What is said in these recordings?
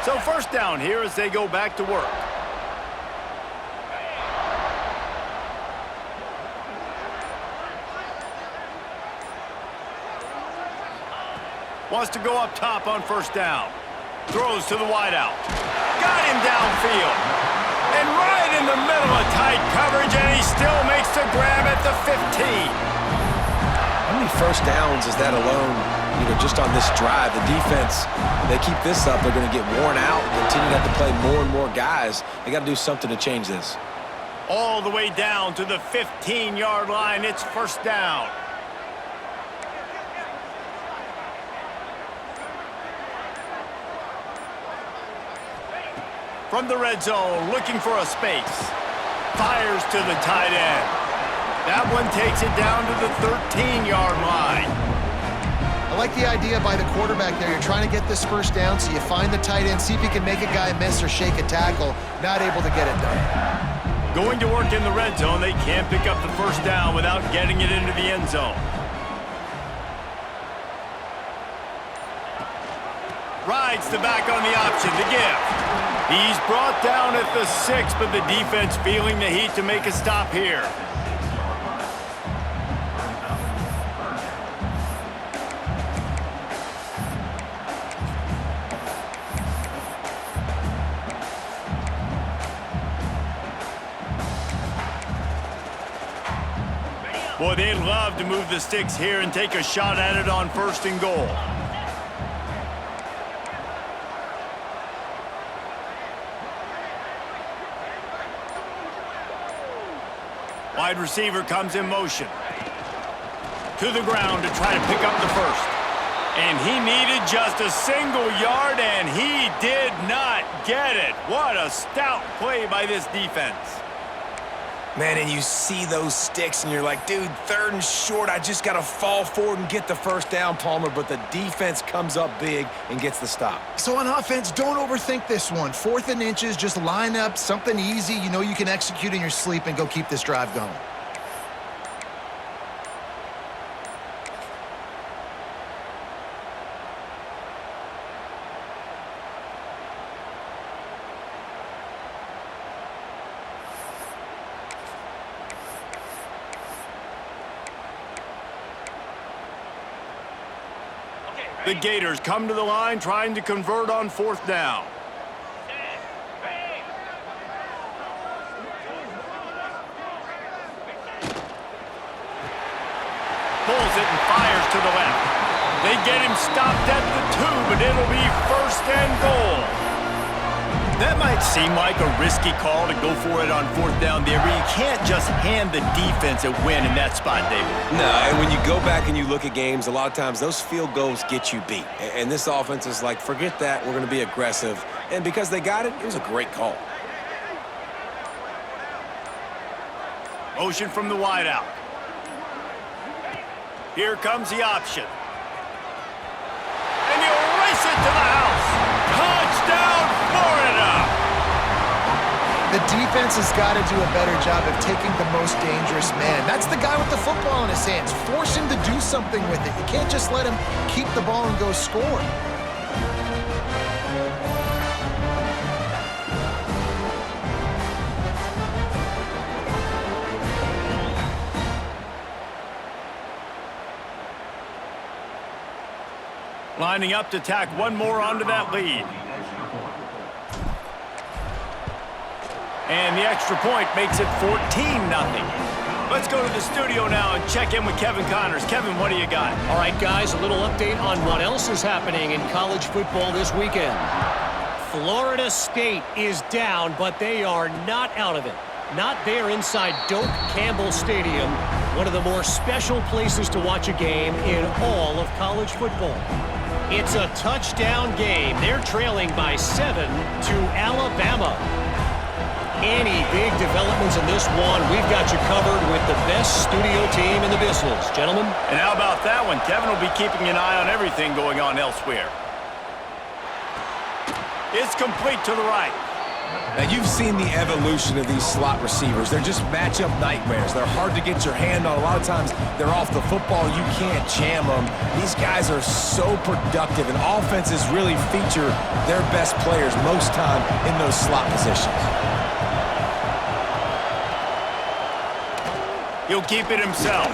So first down here as they go back to work. Wants to go up top on first down. Throws to the wideout. Got him downfield. And right in the middle of tight coverage, and he still makes the grab at the 15. How many first downs is that alone, just on this drive? The defense, they keep this up, they're going to get worn out, continue to have to play more and more guys. They got to do something to change this. All the way down to the 15-yard line. It's first down. From the red zone, looking for a space. Fires to the tight end. That one takes it down to the 13-yard line. I like the idea by the quarterback there. You're trying to get this first down, so you find the tight end, see if you can make a guy miss or shake a tackle. Not able to get it done. Going to work in the red zone, they can't pick up the first down without getting it into the end zone. Rides the back on the option to give. He's brought down at the 6, but the defense feeling the heat to make a stop here. Boy, they'd love to move the sticks here and take a shot at it on first and goal. Wide receiver comes in motion. To the ground to try to pick up the first. And he needed just a single yard, and he did not get it. What a stout play by this defense. Man, and you see those sticks, and you're like, dude, 3rd and short, I just got to fall forward and get the first down, Palmer, but the defense comes up big and gets the stop. So on offense, don't overthink this one. 4th and inches, just line up something easy you know you can execute in your sleep and go keep this drive going. The Gators come to the line trying to convert on 4th down. Pulls it and fires to the left. They get him stopped at the 2, but it'll be first and goal. That might seem like a risky call to go for it on 4th down there, but you can't just hand the defense a win in that spot, David. No, and when you go back and you look at games, a lot of times those field goals get you beat. And this offense is like, forget that, we're going to be aggressive. And because they got it, it was a great call. Motion from the wideout. Here comes the option. And he'll race it to the house. Touchdown, Florida! The defense has got to do a better job of taking the most dangerous man. That's the guy with the football in his hands. Force him to do something with it. You can't just let him keep the ball and go score. Lining up to tack one more onto that lead. And the extra point makes it 14-0. Let's go to the studio now and check in with Kevin Connors. Kevin, what do you got? All right, guys, a little update on what else is happening in college football this weekend. Florida State is down, but they are not out of it. Not there inside Doak Campbell Stadium, one of the more special places to watch a game in all of college football. It's a touchdown game. They're trailing by 7 to Alabama. Any big developments in this one, we've got you covered with the best studio team in the business, gentlemen. And how about that one? Kevin will be keeping an eye on everything going on elsewhere. It's complete to the right. And you've seen the evolution of these slot receivers. They're just matchup nightmares. They're hard to get your hand on. A lot of times they're off the football. You can't jam them. These guys are so productive, and offenses really feature their best players most time in those slot positions. He'll keep it himself.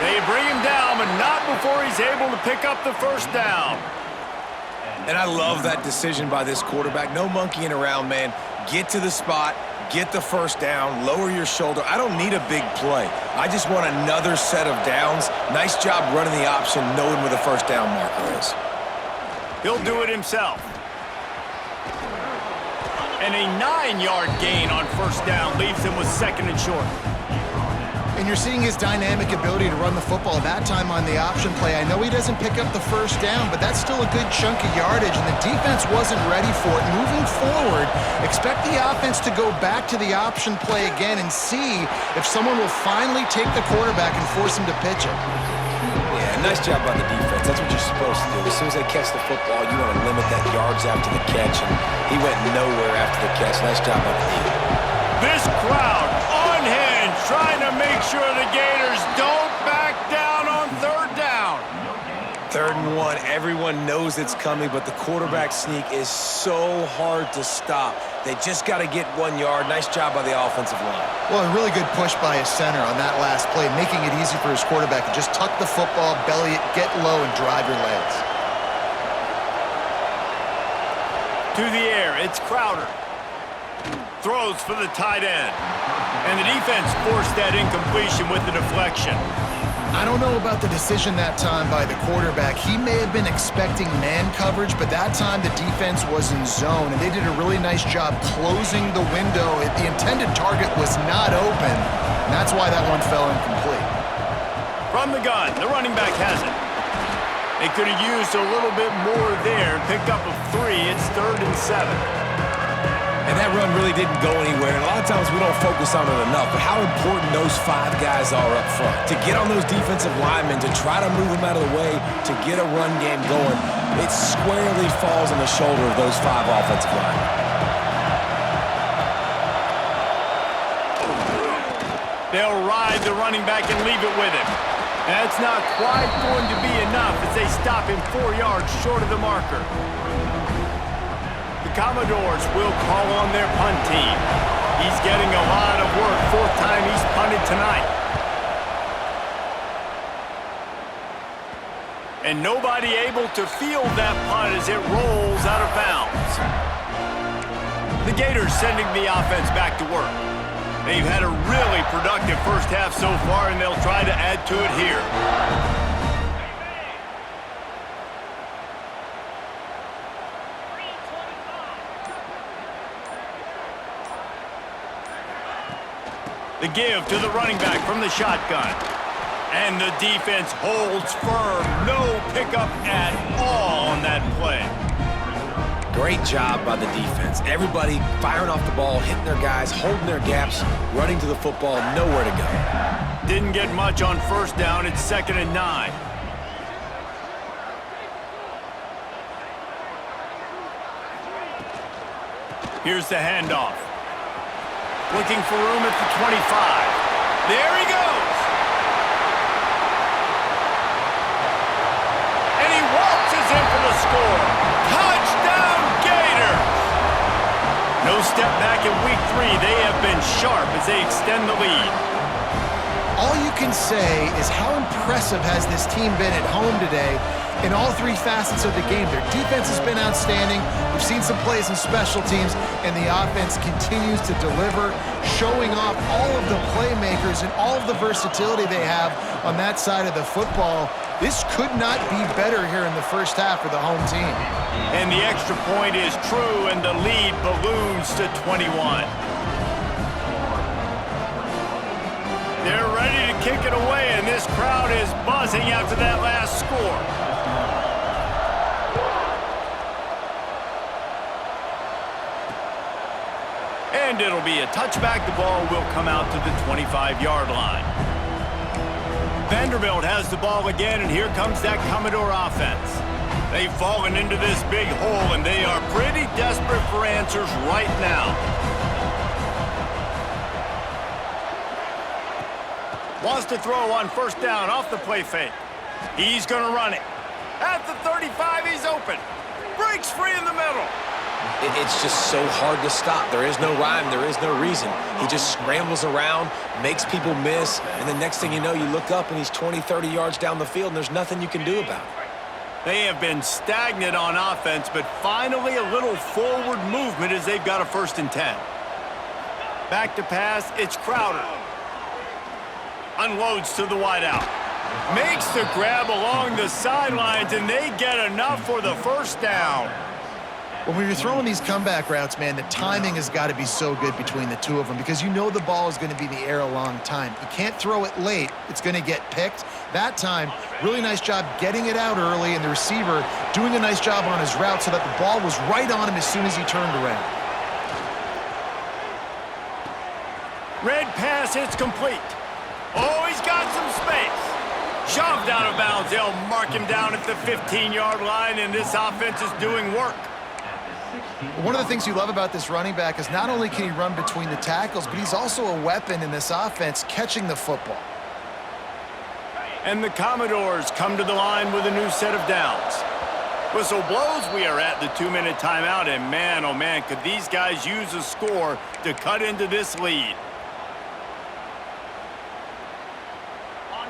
They bring him down, but not before he's able to pick up the first down. And I love that decision by this quarterback. No monkeying around, man. Get to the spot, get the first down, lower your shoulder. I don't need a big play. I just want another set of downs. Nice job running the option, knowing where the first down marker is. He'll do it himself. And a 9-yard gain on first down leaves him with 2nd and short. And you're seeing his dynamic ability to run the football, that time on the option play. I know he doesn't pick up the first down, but that's still a good chunk of yardage, and the defense wasn't ready for it. Moving forward, expect the offense to go back to the option play again and see if someone will finally take the quarterback and force him to pitch it. Yeah, nice job by the defense. That's what you're supposed to do. As soon as they catch the football, you want to limit that yards after the catch, and he went nowhere after the catch. Nice job by the defense. This crowd unhinged, trying to make sure the Gators don't back down on 3rd down. 3rd and 1, everyone knows it's coming, but the quarterback sneak is so hard to stop. They just got to get 1 yard. Nice job by the offensive line. Well, a really good push by his center on that last play, making it easy for his quarterback to just tuck the football, belly it, get low, and drive your legs. To the air, it's Crowder. Throws for the tight end. And the defense forced that incompletion with the deflection. I don't know about the decision that time by the quarterback. He may have been expecting man coverage, but that time the defense was in zone, and they did a really nice job closing the window. The intended target was not open, and that's why that one fell incomplete. From the gun, the running back has it. They could have used a little bit more there. Pick up a 3. It's 3rd and 7. And that run really didn't go anywhere. And a lot of times we don't focus on it enough, but how important those 5 guys are up front. To get on those defensive linemen, to try to move them out of the way, to get a run game going, it squarely falls on the shoulder of those 5 offensive linemen. They'll ride the running back and leave it with him. And that's not quite going to be enough as they stop him 4 yards short of the marker. The Commodores will call on their punt team. He's getting a lot of work. 4th time he's punted tonight. And nobody able to field that punt as it rolls out of bounds. The Gators sending the offense back to work. They've had a really productive first half so far, and they'll try to add to it here. The give to the running back from the shotgun. And the defense holds firm. No pickup at all on that play. Great job by the defense. Everybody firing off the ball, hitting their guys, holding their gaps, running to the football, nowhere to go. Didn't get much on first down. It's 2nd and 9. Here's the handoff. Looking for room at the 25. There he goes. And he waltzes in for the score. Touchdown, Gators! No step back in week 3. They have been sharp as they extend the lead. All you can say is how impressive has this team been at home today in all 3 facets of the game. Their defense has been outstanding. We've seen some plays in special teams, and the offense continues to deliver, showing off all of the playmakers and all of the versatility they have on that side of the football. This could not be better here in the first half for the home team. And the extra point is true, and the lead balloons to 21. They're ready to kick it away, and this crowd is buzzing after that last score. And it'll be a touchback. The ball will come out to the 25-yard line. Vanderbilt has the ball again, and here comes that Commodore offense. They've fallen into this big hole, and they are pretty desperate for answers right now. Wants to throw on first down off the play fake. He's going to run it. At the 35, he's open. Breaks free in the middle. It's just so hard to stop. There is no rhyme. There is no reason. He just scrambles around, makes people miss, and the next thing you know, you look up and he's 20, 30 yards down the field, and there's nothing you can do about it. They have been stagnant on offense, but finally a little forward movement as they've got a 1st and 10. Back to pass, it's Crowder. Unloads to the wideout. Makes the grab along the sidelines, and they get enough for the 1st down. When you're throwing these comeback routes, man, the timing has got to be so good between the two of them because you know the ball is going to be in the air a long time. You can't throw it late. It's going to get picked. That time, really nice job getting it out early, and the receiver doing a nice job on his route so that the ball was right on him as soon as he turned around. Red pass, it's complete. Oh, he's got some space. Shoved out of bounds. They'll mark him down at the 15-yard line, and this offense is doing work. One of the things you love about this running back is not only can he run between the tackles, but he's also a weapon in this offense catching the football. And the Commodores come to the line with a new set of downs. Whistle blows, we are at the 2-minute timeout, and man, oh man, could these guys use a score to cut into this lead.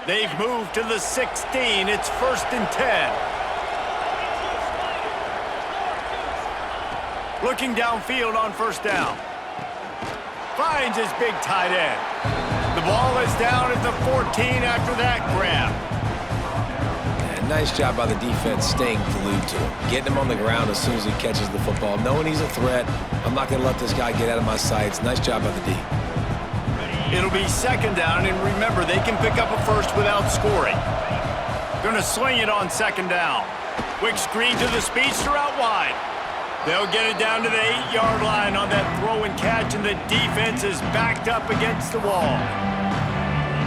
They've moved to the 16. It's 1st and 10. Looking downfield on 1st down. Finds his big tight end. The ball is down at the 14 after that grab. Yeah, nice job by the defense staying glued to him. Getting him on the ground as soon as he catches the football. Knowing he's a threat, I'm not going to let this guy get out of my sights. Nice job by the D. It'll be 2nd down, and remember, they can pick up a 1st without scoring. Going to sling it on 2nd down. Quick screen to the speedster out wide. They'll get it down to the 8-yard line on that throw and catch, and the defense is backed up against the wall.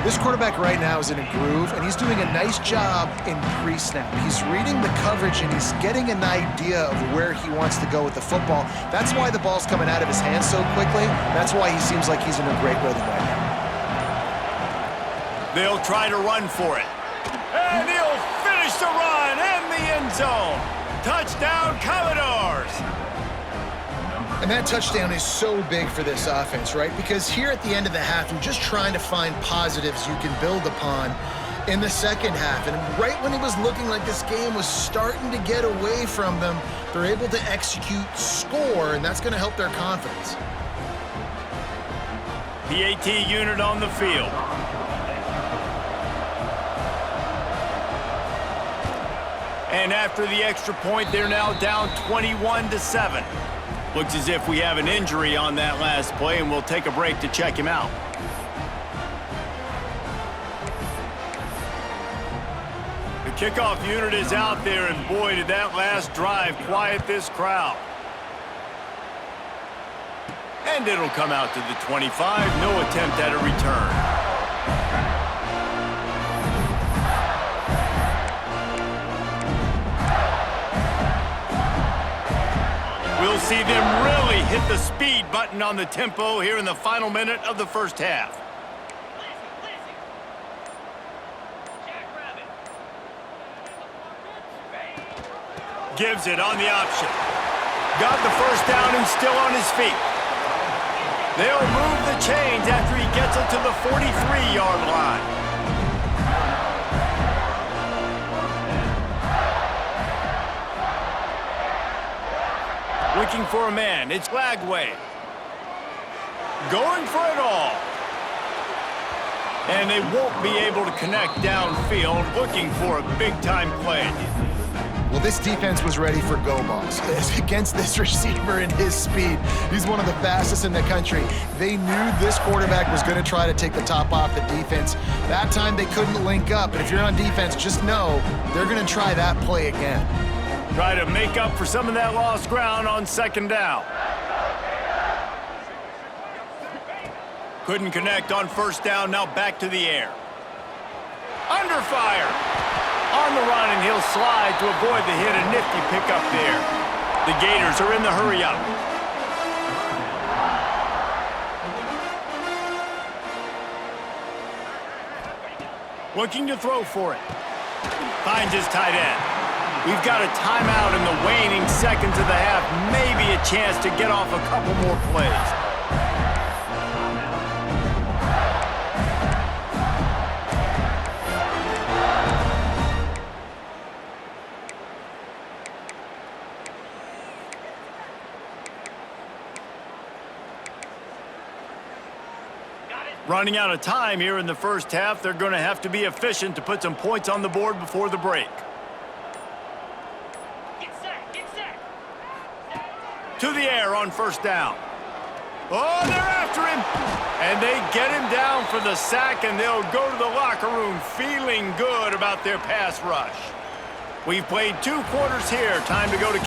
This quarterback right now is in a groove, and he's doing a nice job in pre-snap. He's reading the coverage, and he's getting an idea of where he wants to go with the football. That's why the ball's coming out of his hands so quickly. That's why he seems like he's in a great rhythm right now. They'll try to run for it. And he'll finish the run in the end zone. Touchdown, Commodores! And that touchdown is so big for this offense, right? Because here at the end of the half, you're just trying to find positives you can build upon in the second half. And right when it was looking like this game was starting to get away from them, they're able to execute, score, and that's going to help their confidence. PAT unit on the field. And after the extra point, they're now down 21-7. Looks as if we have an injury on that last play, and we'll take a break to check him out. The kickoff unit is out there, and boy, did that last drive quiet this crowd. And it'll come out to the 25. No attempt at a return. We'll see them really hit the speed button on the tempo here in the final minute of the 1st half. Gives it on the option. Got the 1st down and still on his feet. They'll move the chains after he gets it to the 43-yard line. Looking for a man. It's Lagway. Going for it all. And they won't be able to connect downfield, looking for a big-time play. Well, this defense was ready for go balls against this receiver and his speed. He's one of the fastest in the country. They knew this quarterback was going to try to take the top off the defense. That time they couldn't link up, and if you're on defense, just know they're going to try that play again. Try to make up for some of that lost ground on 2nd down. Couldn't connect on 1st down, now back to the air. Under fire. On the run, and he'll slide to avoid the hit. A nifty pickup there. The Gators are in the hurry-up. Looking to throw for it. Finds his tight end. We've got a timeout in the waning seconds of the half. Maybe a chance to get off a couple more plays. Running out of time here in the first half. They're going to have to be efficient to put some points on the board before the break. To the air on first down. Oh, they're after him. And they get him down for the sack, and they'll go to the locker room feeling good about their pass rush. We've played 2 quarters here. Time to go to